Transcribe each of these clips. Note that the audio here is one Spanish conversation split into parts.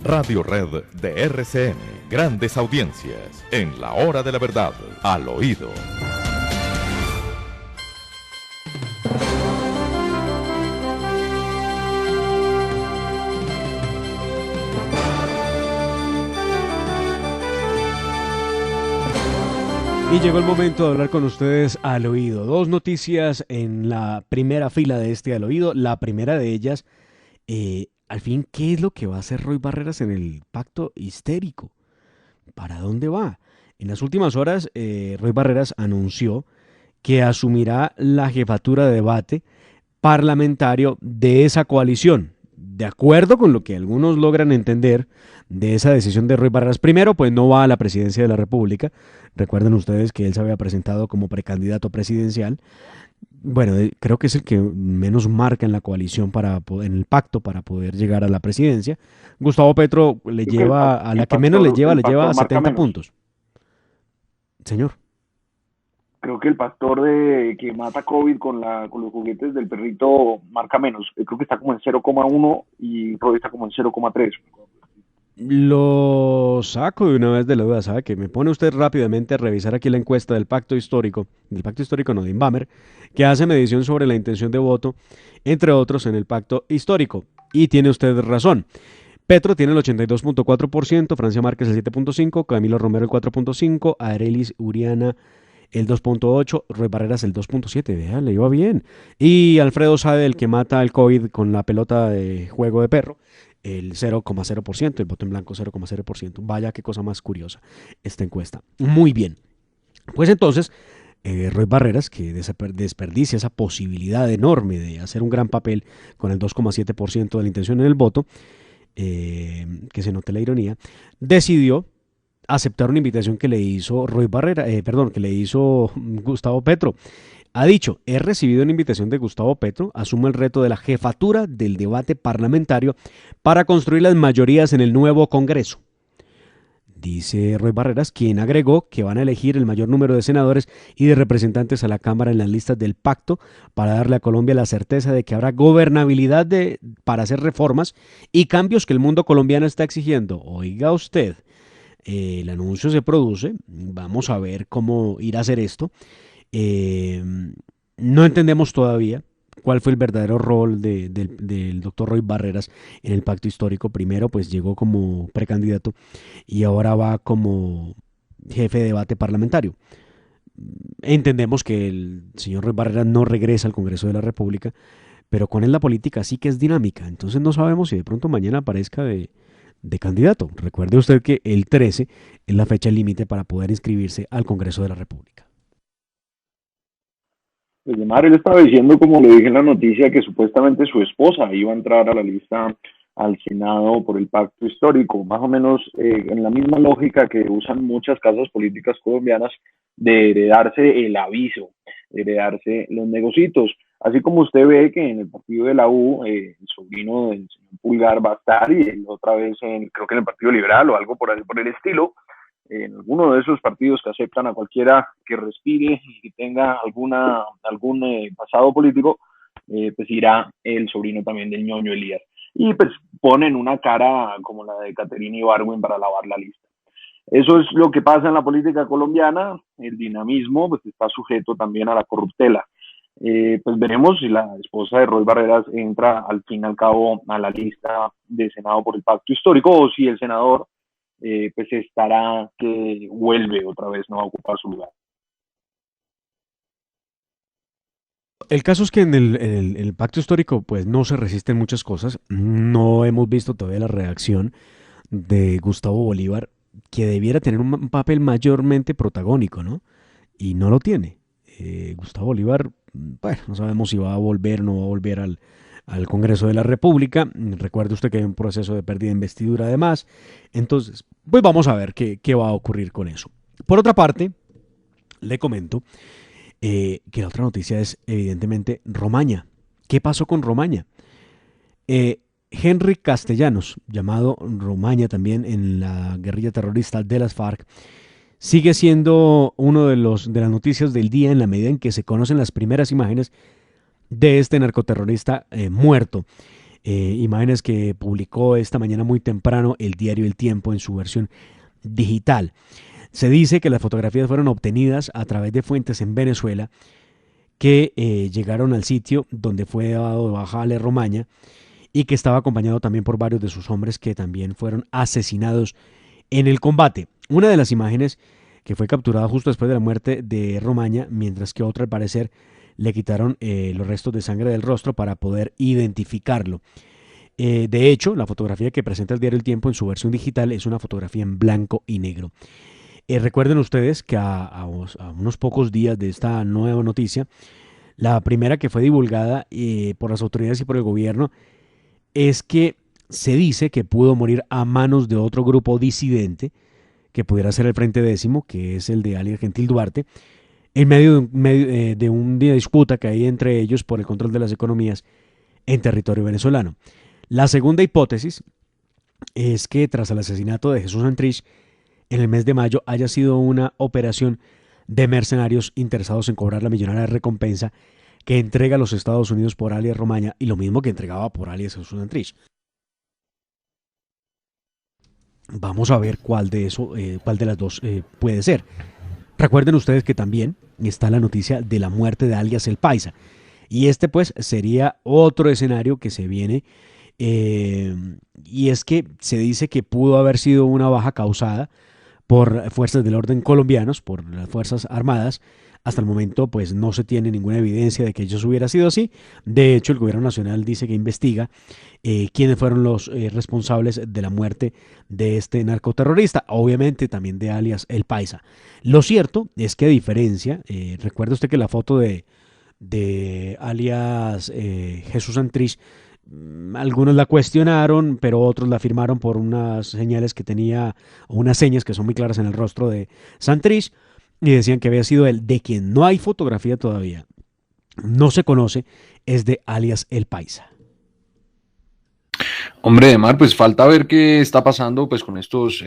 Radio Red de RCN. Grandes audiencias en la hora de la verdad, al oído. Y llegó el momento de hablar con ustedes al oído. Dos noticias en la primera fila de este al oído. La primera de ellas, al fin, ¿qué es lo que va a hacer Roy Barreras en el pacto histérico? ¿Para dónde va? En las últimas horas, Roy Barreras anunció que asumirá la jefatura de debate parlamentario de esa coalición. De acuerdo con lo que algunos logran entender de esa decisión de Roy Barreras, primero, pues no va a la presidencia de la República. Recuerden ustedes que él se había presentado como precandidato presidencial. Bueno, creo que es el que menos marca en la coalición en el pacto para poder llegar a la presidencia. Gustavo Petro le lleva, a la que menos le lleva a 70 puntos. Señor. Creo que el pastor que mata COVID con los juguetes del perrito marca menos. Creo que está como en 0,1 y Roy está como en 0,3. Lo saco de una vez de la duda, ¿sabe? Que me pone usted rápidamente a revisar aquí la encuesta del pacto histórico, de Inbamer, que hace medición sobre la intención de voto, entre otros, en el pacto histórico. Y tiene usted razón. Petro tiene el 82.4%, Francia Márquez el 7.5%, Camilo Romero el 4.5%, Arelis Uriana el 2.8%, Roy Barreras el 2.7%, vea, le iba bien. Y Alfredo Sade, el que mata el COVID con la pelota de juego de perro, el 0,0%, el voto en blanco 0,0%. Vaya qué cosa más curiosa esta encuesta. Muy bien. Pues entonces, Roy Barreras, que desperdicia esa posibilidad enorme de hacer un gran papel con el 2,7% de la intención en el voto, que se note la ironía, decidió aceptar una invitación que le hizo que le hizo Gustavo Petro. Ha dicho: he recibido una invitación de Gustavo Petro, asumo el reto de la jefatura del debate parlamentario para construir las mayorías en el nuevo Congreso. Dice Roy Barreras, quien agregó que van a elegir el mayor número de senadores y de representantes a la Cámara en las listas del pacto para darle a Colombia la certeza de que habrá gobernabilidad para hacer reformas y cambios que el mundo colombiano está exigiendo. Oiga usted, el anuncio se produce, vamos a ver cómo irá a hacer esto. No entendemos todavía cuál fue el verdadero rol del doctor Roy Barreras en el pacto histórico. Primero, pues llegó como precandidato y ahora va como jefe de debate parlamentario. Entendemos que el señor Roy Barreras no regresa al Congreso de la República, pero con él la política sí que es dinámica. Entonces no sabemos si de pronto mañana aparezca de candidato. Recuerde usted que el 13 es la fecha límite para poder inscribirse al Congreso de la República. Pues Mario, él estaba diciendo, como le dije en la noticia, que supuestamente su esposa iba a entrar a la lista al Senado por el pacto histórico, más o menos en la misma lógica que usan muchas casas políticas colombianas de heredarse el aviso, de heredarse los negocitos. Así como usted ve que en el partido de la U, el sobrino del señor Pulgar va a estar, y otra vez creo que en el Partido Liberal o algo por el estilo, en alguno de esos partidos que aceptan a cualquiera que respire y que tenga algún pasado político, pues irá el sobrino también del ñoño Elías. Y pues ponen una cara como la de Caterina Ibargüen para lavar la lista. Eso es lo que pasa en la política colombiana. El dinamismo pues está sujeto también a la corruptela. Pues veremos si la esposa de Roy Barreras entra al fin y al cabo a la lista de Senado por el pacto histórico, o si el senador pues estará que vuelve otra vez, no a ocupar su lugar. El caso es que en el pacto histórico pues no se resisten muchas cosas. No hemos visto todavía la reacción de Gustavo Bolívar, que debiera tener un papel mayormente protagónico, ¿no? Y no lo tiene. Gustavo Bolívar, bueno, no sabemos si va a volver o no va a volver al Congreso de la República. Recuerde usted que hay un proceso de pérdida de investidura además. Entonces, pues vamos a ver qué va a ocurrir con eso. Por otra parte, le comento que la otra noticia es evidentemente Romaña. ¿Qué pasó con Romaña? Henry Castellanos, llamado Romaña también en la guerrilla terrorista de las FARC, sigue siendo uno de las noticias del día en la medida en que se conocen las primeras imágenes de este narcoterrorista muerto. Imágenes que publicó esta mañana muy temprano el diario El Tiempo en su versión digital. Se dice que las fotografías fueron obtenidas a través de fuentes en Venezuela que llegaron al sitio donde fue dado de baja Ale Romaña y que estaba acompañado también por varios de sus hombres que también fueron asesinados en el combate. Una de las imágenes que fue capturada justo después de la muerte de Romaña, mientras que otra al parecer le quitaron los restos de sangre del rostro para poder identificarlo. De hecho, la fotografía que presenta el diario El Tiempo en su versión digital es una fotografía en blanco y negro. Recuerden ustedes que a unos pocos días de esta nueva noticia, la primera que fue divulgada por las autoridades y por el gobierno es que se dice que pudo morir a manos de otro grupo disidente, que pudiera ser el Frente Décimo, que es el de alias Gentil Duarte, en de una disputa que hay entre ellos por el control de las economías en territorio venezolano. La segunda hipótesis es que tras el asesinato de Jesús Santrich, en el mes de mayo haya sido una operación de mercenarios interesados en cobrar la millonaria recompensa que entrega a los Estados Unidos por alias Romaña y lo mismo que entregaba por alias Jesús Santrich. Vamos a ver cuál de las dos puede ser. Recuerden ustedes que también está la noticia de la muerte de alias El Paisa. Y este pues sería otro escenario que se viene. Y es que se dice que pudo haber sido una baja causada por fuerzas del orden colombianos, por las Fuerzas Armadas. Hasta el momento pues no se tiene ninguna evidencia de que ello hubiera sido así. De hecho, el gobierno nacional dice que investiga quiénes fueron los responsables de la muerte de este narcoterrorista, obviamente también de alias El Paisa. Lo cierto es que a diferencia, recuerde usted que la foto de alias Jesús Santrich, algunos la cuestionaron, pero otros la afirmaron por unas señales que tenía, o unas señas que son muy claras en el rostro de Santrich, y decían que había sido él. De quien no hay fotografía todavía, no se conoce, es de alias El Paisa. Hombre, Demar, pues falta ver qué está pasando pues con estos,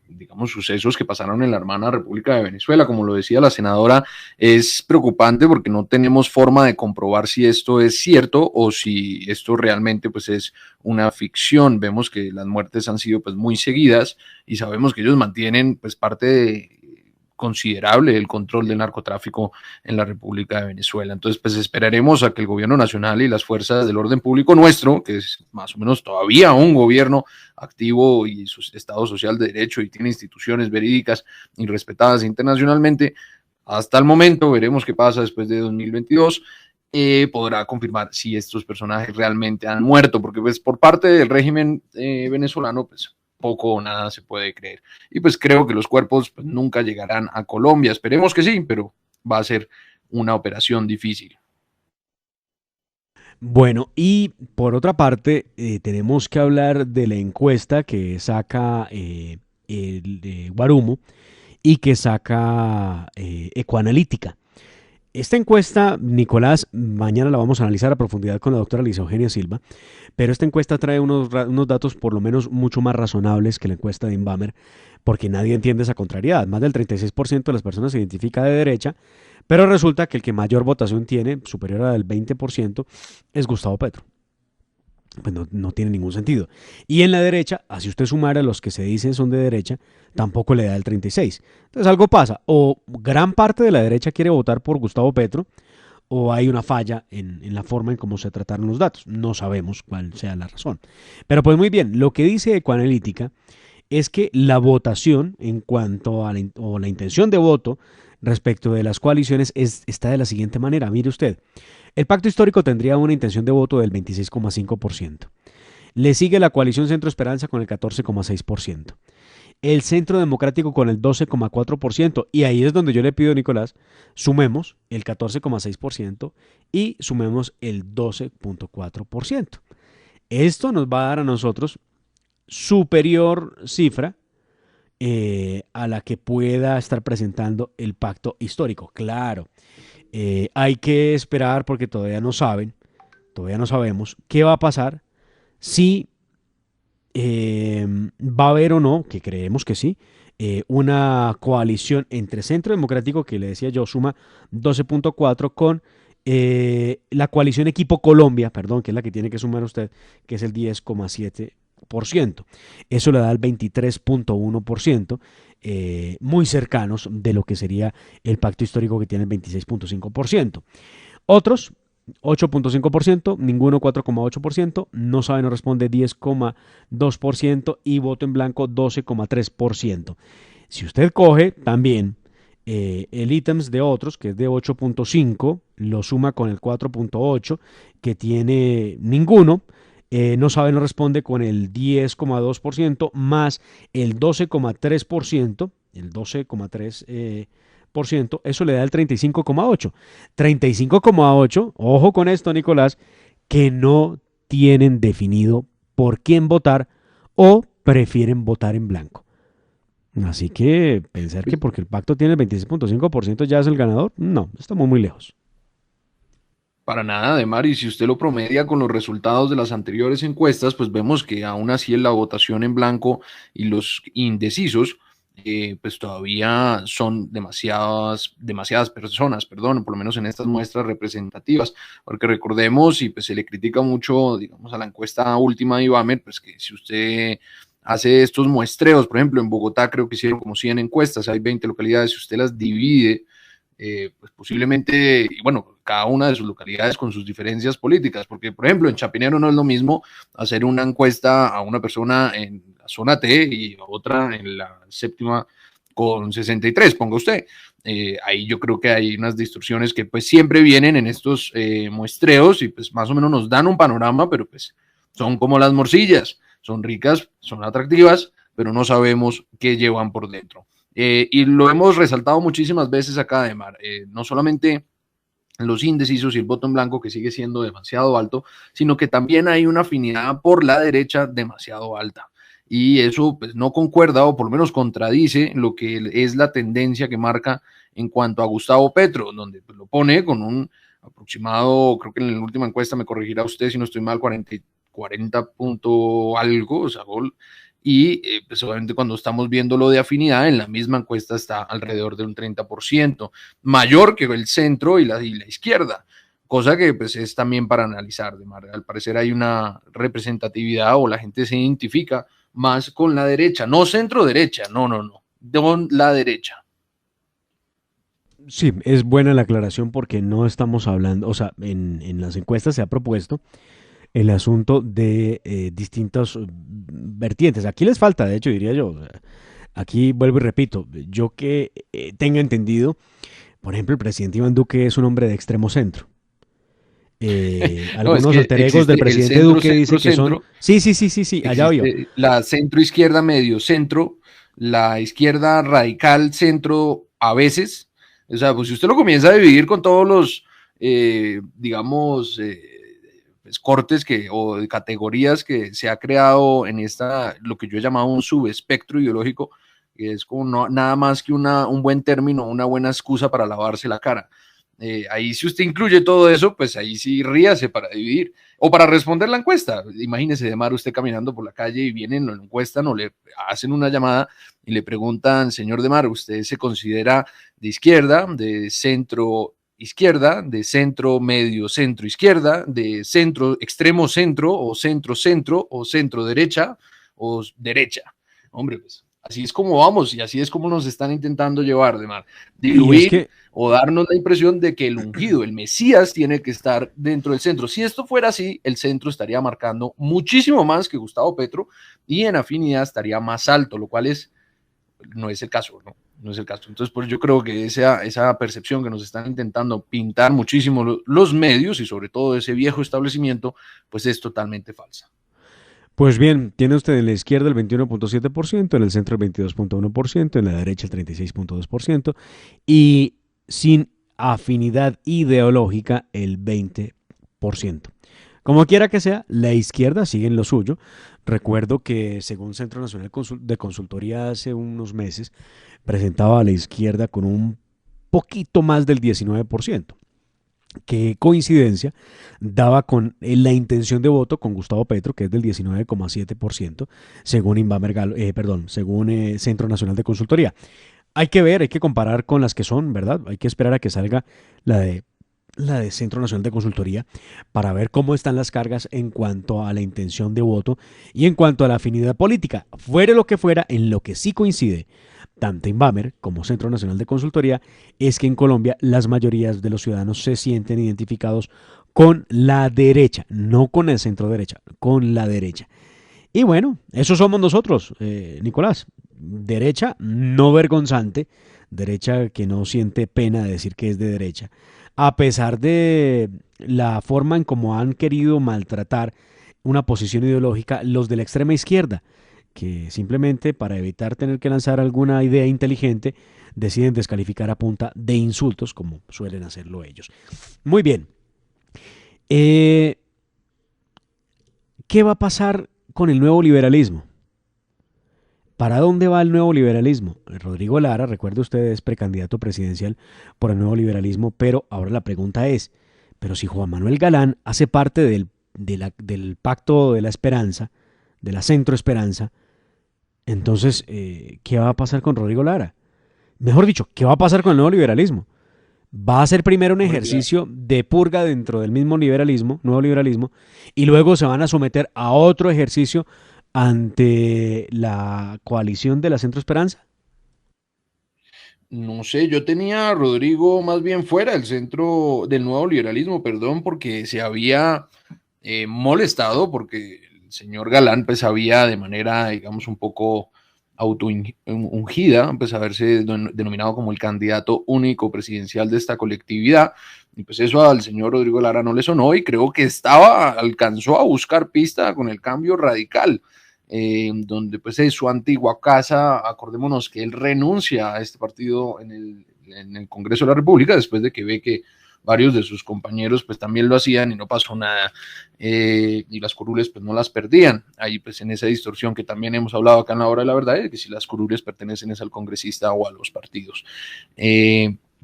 digamos, sucesos que pasaron en la hermana República de Venezuela. Como lo decía la senadora, es preocupante porque no tenemos forma de comprobar si esto es cierto o si esto realmente pues es una ficción. Vemos que las muertes han sido pues muy seguidas y sabemos que ellos mantienen pues parte considerable del control del narcotráfico en la República de Venezuela. Entonces, pues esperaremos a que el gobierno nacional y las fuerzas del orden público nuestro, que es más o menos todavía un gobierno activo y su Estado social de derecho y tiene instituciones verídicas y respetadas internacionalmente, hasta el momento veremos qué pasa después de 2022, podrá confirmar si estos personajes realmente han muerto, porque pues por parte del régimen venezolano, pues poco o nada se puede creer. Y pues creo que los cuerpos pues, nunca llegarán a Colombia. Esperemos que sí, pero va a ser una operación difícil. Bueno, y por otra parte, tenemos que hablar de la encuesta que saca el Guarumo y que saca Ecoanalítica. Esta encuesta, Nicolás, mañana la vamos a analizar a profundidad con la doctora Liza Eugenia Silva, pero esta encuesta trae unos datos por lo menos mucho más razonables que la encuesta de Inbamer, porque nadie entiende esa contrariedad. Más del 36% de las personas se identifica de derecha, pero resulta que el que mayor votación tiene, superior al 20%, es Gustavo Petro. Pues no tiene ningún sentido. Y en la derecha, así usted sumara a los que se dicen son de derecha, tampoco le da el 36. Entonces algo pasa, o gran parte de la derecha quiere votar por Gustavo Petro, o hay una falla en la forma en cómo se trataron los datos. No sabemos cuál sea la razón. Pero pues muy bien, lo que dice Ecoanalítica es que la votación en cuanto a la intención de voto respecto de las coaliciones está de la siguiente manera. Mire usted, el pacto histórico tendría una intención de voto del 26,5%. Le sigue la coalición Centro Esperanza con el 14,6%. El Centro Democrático con el 12,4%. Y ahí es donde yo le pido a Nicolás, sumemos el 14,6% y sumemos el 12,4%. Esto nos va a dar a nosotros superior cifra a la que pueda estar presentando el pacto histórico. Claro, hay que esperar porque todavía no sabemos qué va a pasar, si va a haber o no, que creemos que sí, una coalición entre Centro Democrático, que le decía yo, suma 12,4 con La coalición Equipo Colombia, perdón, que es la que tiene que sumar usted, que es el 10,7%. Eso le da el 23,1%, muy cercanos de lo que sería el pacto histórico, que tiene el 26,5%. Otros, 8,5%, ninguno 4,8%, no sabe, no responde 10,2% y voto en blanco 12,3%. Si usted coge también el ítems de otros, que es de 8,5, lo suma con el 4,8, que tiene ninguno, no sabe, no responde con el 10,2%, más el 12,3%, el 12,3%, eso le da el 35,8. 35,8, ojo con esto, Nicolás, que no tienen definido por quién votar o prefieren votar en blanco. Así que pensar que porque el pacto tiene el 26,5% ya es el ganador, no, estamos muy lejos. Para nada, Demar, y si usted lo promedia con los resultados de las anteriores encuestas, pues vemos que aún así en la votación en blanco y los indecisos, pues todavía son demasiadas personas, perdón, por lo menos en estas muestras representativas, porque recordemos, y pues se le critica mucho, digamos, a la encuesta última de Ibamer, pues que si usted hace estos muestreos, por ejemplo, en Bogotá creo que hicieron como 100 encuestas, hay 20 localidades, si usted las divide, pues posiblemente, y bueno, cada una de sus localidades con sus diferencias políticas, porque por ejemplo en Chapinero no es lo mismo hacer una encuesta a una persona en la zona T y a otra en la séptima con 63, ponga usted. Ahí yo creo que hay unas distorsiones que pues siempre vienen en estos muestreos y pues más o menos nos dan un panorama, pero pues son como las morcillas, son ricas, son atractivas, pero no sabemos qué llevan por dentro. Y lo hemos resaltado muchísimas veces acá, Demar, no solamente los indecisos y el voto en blanco, que sigue siendo demasiado alto, sino que también hay una afinidad por la derecha demasiado alta. Y eso pues no concuerda o por lo menos contradice lo que es la tendencia que marca en cuanto a Gustavo Petro, donde pues, lo pone con un aproximado, creo que en la última encuesta me corregirá usted si no estoy mal, 40 punto algo, o sea, gol. Y pues obviamente cuando estamos viendo lo de afinidad, en la misma encuesta está alrededor de un 30%, mayor que el centro y la izquierda, cosa que pues es también para analizar. Al parecer hay una representatividad o la gente se identifica más con la derecha, no centro-derecha, no, con la derecha. Sí, es buena la aclaración porque no estamos hablando, o sea, en las encuestas se ha propuesto el asunto de distintas vertientes. Aquí les falta, de hecho, diría yo. Aquí vuelvo y repito, yo que tenga entendido, por ejemplo, el presidente Iván Duque es un hombre de extremo centro. Algunos alter egos del presidente Duque dicen que son... Sí, allá voy yo. La centro izquierda medio centro, la izquierda radical centro a veces. O sea, pues si usted lo comienza a dividir con todos los, digamos... pues, cortes o categorías que se ha creado en lo que yo he llamado un subespectro ideológico, que es como nada más que un buen término, una buena excusa para lavarse la cara. Ahí si usted incluye todo eso, pues ahí sí ríase para dividir o para responder la encuesta. Imagínese, Demar, usted caminando por la calle y vienen, lo encuestan o le hacen una llamada y le preguntan, señor Demar, ¿usted se considera de izquierda, de centro izquierda, de centro medio centro izquierda, de centro extremo centro o centro derecha o derecha? Hombre, pues así es como vamos y así es como nos están intentando llevar, Demar, diluir o darnos la impresión de que el ungido, el Mesías, tiene que estar dentro del centro. Si esto fuera así, el centro estaría marcando muchísimo más que Gustavo Petro y en afinidad estaría más alto, lo cual no es el caso, ¿no? No es el caso. Entonces, pues yo creo que esa percepción que nos están intentando pintar muchísimo los medios y sobre todo ese viejo establecimiento, pues es totalmente falsa. Pues bien, tiene usted en la izquierda el 21,7%, en el centro el 22,1%, en la derecha el 36,2% y sin afinidad ideológica el 20%. Como quiera que sea, la izquierda sigue en lo suyo. Recuerdo que según Centro Nacional de Consultoría hace unos meses, presentaba a la izquierda con un poquito más del 19%. Qué coincidencia daba con la intención de voto con Gustavo Petro, que es del 19,7%, según según Centro Nacional de Consultoría. Hay que ver, hay que comparar con las que son, ¿verdad? Hay que esperar a que salga la de la de Centro Nacional de Consultoría, para ver cómo están las cargas en cuanto a la intención de voto y en cuanto a la afinidad política. Fuere lo que fuera, en lo que sí coincide tanto Inbamer como Centro Nacional de Consultoría es que en Colombia las mayorías de los ciudadanos se sienten identificados con la derecha, no con el centro derecha, con la derecha. Y bueno, eso somos nosotros, Nicolás. Derecha no vergonzante, derecha que no siente pena de decir que es de derecha, a pesar de la forma en cómo han querido maltratar una posición ideológica los de la extrema izquierda, que simplemente para evitar tener que lanzar alguna idea inteligente, deciden descalificar a punta de insultos, como suelen hacerlo ellos. Muy bien. ¿Qué va a pasar con el nuevo liberalismo? ¿Para dónde va el nuevo liberalismo? Rodrigo Lara, recuerde usted, es precandidato presidencial por el nuevo liberalismo, pero ahora la pregunta es, pero si Juan Manuel Galán hace parte del Pacto de la Esperanza, de la Centro Esperanza, entonces, ¿qué va a pasar con Rodrigo Lara? Mejor dicho, ¿qué va a pasar con el nuevo liberalismo? ¿Va a ser primero un ejercicio de purga dentro del mismo liberalismo, nuevo liberalismo, y luego se van a someter a otro ejercicio ante la coalición de la Centro Esperanza? No sé, yo tenía a Rodrigo más bien fuera del centro del nuevo liberalismo, perdón, porque se había molestado, porque el señor Galán pues había de manera, digamos, un poco autoungida, pues haberse denominado como el candidato único presidencial de esta colectividad, y pues eso al señor Rodrigo Lara no le sonó y creo que alcanzó a buscar pista con el cambio radical, donde pues es su antigua casa. Acordémonos que él renuncia a este partido en el Congreso de la República después de que ve que varios de sus compañeros pues también lo hacían y no pasó nada, y las curules pues no las perdían, ahí pues en esa distorsión que también hemos hablado acá en la hora de la verdad, de que si las curules pertenecen es al congresista o a los partidos,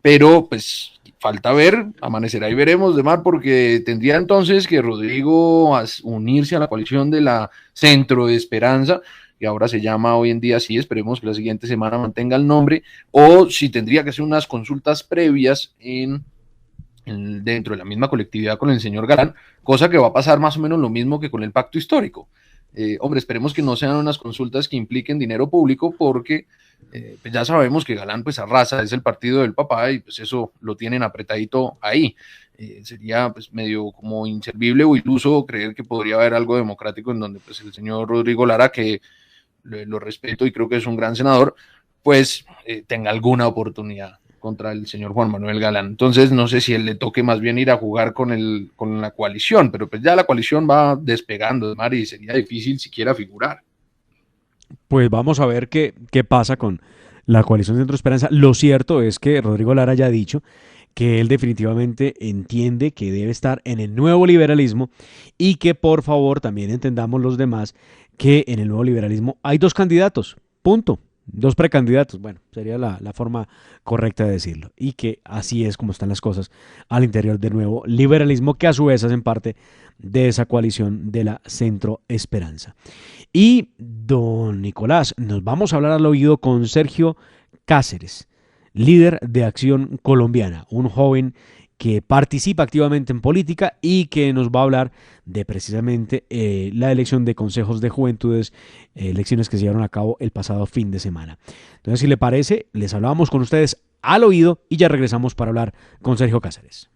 pero pues falta ver, amanecerá y veremos, Demar, porque tendría entonces que Rodrigo unirse a la coalición de la Centro de Esperanza, que ahora se llama hoy en día así, esperemos que la siguiente semana mantenga el nombre, o si tendría que hacer unas consultas previas dentro de la misma colectividad con el señor Galán, cosa que va a pasar más o menos lo mismo que con el pacto histórico. Hombre, esperemos que no sean unas consultas que impliquen dinero público, porque pues ya sabemos que Galán pues arrasa, es el partido del papá y pues eso lo tienen apretadito ahí. Sería pues medio como inservible o iluso creer que podría haber algo democrático en donde pues el señor Rodrigo Lara, que lo respeto y creo que es un gran senador, pues tenga alguna oportunidad contra el señor Juan Manuel Galán. Entonces no sé si él le toque más bien ir a jugar con la coalición, pero pues ya la coalición va despegando, Mari, y sería difícil siquiera figurar. Pues vamos a ver qué pasa con la coalición Centro Esperanza. Lo cierto es que Rodrigo Lara ya ha dicho que él definitivamente entiende que debe estar en el nuevo liberalismo y que por favor también entendamos los demás que en el nuevo liberalismo hay dos candidatos, punto. Dos precandidatos, bueno, sería la forma correcta de decirlo. Y que así es como están las cosas al interior del nuevo liberalismo, que a su vez hacen parte de esa coalición de la Centro Esperanza. Y, don Nicolás, nos vamos a hablar al oído con Sergio Cáceres, líder de Acción Colombiana, un joven que participa activamente en política y que nos va a hablar de precisamente la elección de consejos de juventudes, elecciones que se llevaron a cabo el pasado fin de semana. Entonces, si le parece, les hablábamos con ustedes al oído y ya regresamos para hablar con Sergio Cáceres.